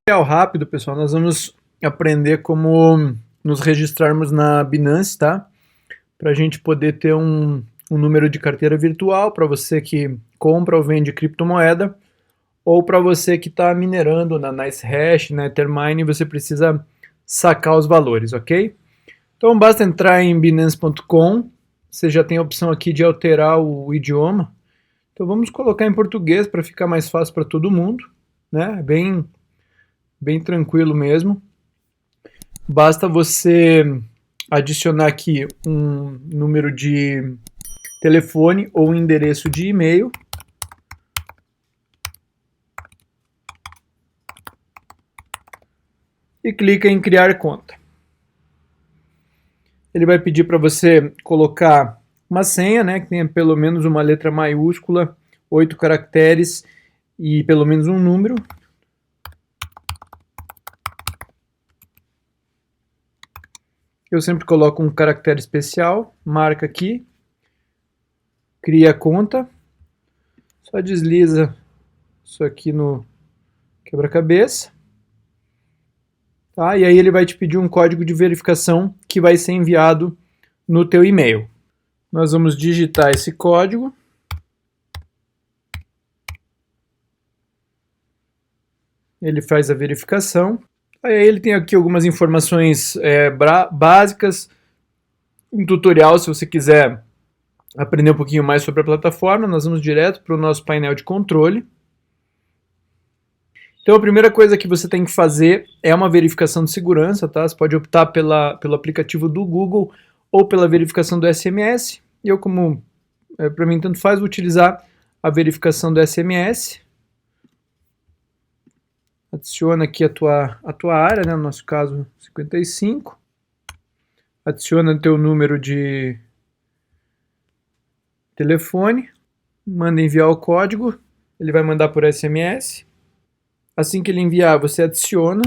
Tutorial rápido, pessoal, nós vamos aprender como nos registrarmos na Binance, tá? Para a gente poder ter um número de carteira virtual para você que compra ou vende criptomoeda, ou para você que está minerando na NiceHash, na Ethermine, e você precisa sacar os valores, ok? Então basta entrar em Binance.com, você já tem a opção aqui de alterar o idioma. Então vamos colocar em português para ficar mais fácil para todo mundo, né? Bem tranquilo mesmo. Basta você adicionar aqui um número de telefone ou um endereço de e-mail. E clica em criar conta. Ele vai pedir para você colocar uma senha, né, que tenha pelo menos uma letra maiúscula, 8 caracteres e pelo menos um número. Eu sempre coloco um caractere especial, marca aqui, cria a conta, só desliza isso aqui no quebra-cabeça, tá? E aí ele vai te pedir um código de verificação que vai ser enviado no teu e-mail. Nós vamos digitar esse código. Ele faz a verificação. Aí ele tem aqui algumas informações básicas, um tutorial se você quiser aprender um pouquinho mais sobre a plataforma. Nós vamos direto para o nosso painel de controle. Então a primeira coisa que você tem que fazer é uma verificação de segurança, tá? Você pode optar pelo aplicativo do Google ou pela verificação do SMS. Eu, para mim tanto faz, vou utilizar a verificação do SMS. Adiciona aqui a tua área, né? No nosso caso 55. Adiciona o teu número de telefone. Manda enviar o código. Ele vai mandar por SMS. Assim que ele enviar, você adiciona.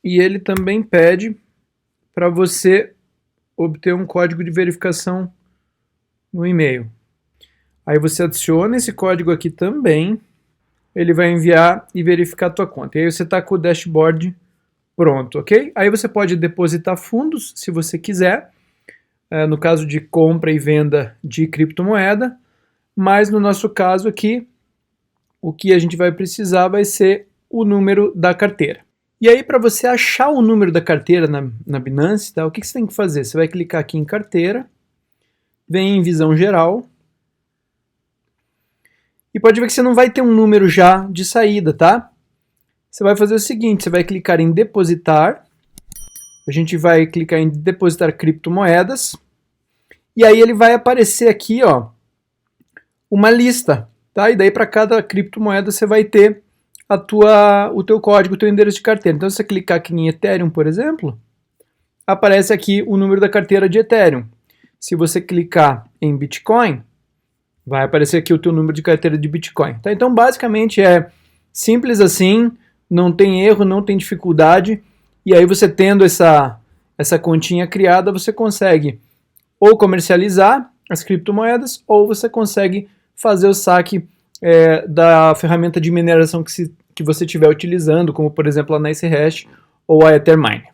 E ele também pede para você obter um código de verificação no e-mail. Aí você adiciona esse código aqui também. Ele vai enviar e verificar a tua conta. E aí você está com o dashboard pronto, ok? Aí você pode depositar fundos, se você quiser, no caso de compra e venda de criptomoeda, mas no nosso caso aqui, o que a gente vai precisar vai ser o número da carteira. E aí, para você achar o número da carteira na Binance, tá, o que você tem que fazer? Você vai clicar aqui em carteira, vem em visão geral, e pode ver que você não vai ter um número já de saída, tá? Você vai fazer o seguinte, você vai clicar em depositar, a gente vai clicar em depositar criptomoedas, e aí ele vai aparecer aqui, ó, uma lista, tá? E daí para cada criptomoeda você vai ter o teu código, o teu endereço de carteira. Então se você clicar aqui em Ethereum, por exemplo, aparece aqui o número da carteira de Ethereum. Se você clicar em Bitcoin, vai aparecer aqui o teu número de carteira de Bitcoin. Tá? Então, basicamente, é simples assim, não tem erro, não tem dificuldade, e aí você tendo essa continha criada, você consegue ou comercializar as criptomoedas, ou você consegue fazer o saque da ferramenta de mineração que você estiver utilizando, como, por exemplo, a NiceHash ou a Ethermine.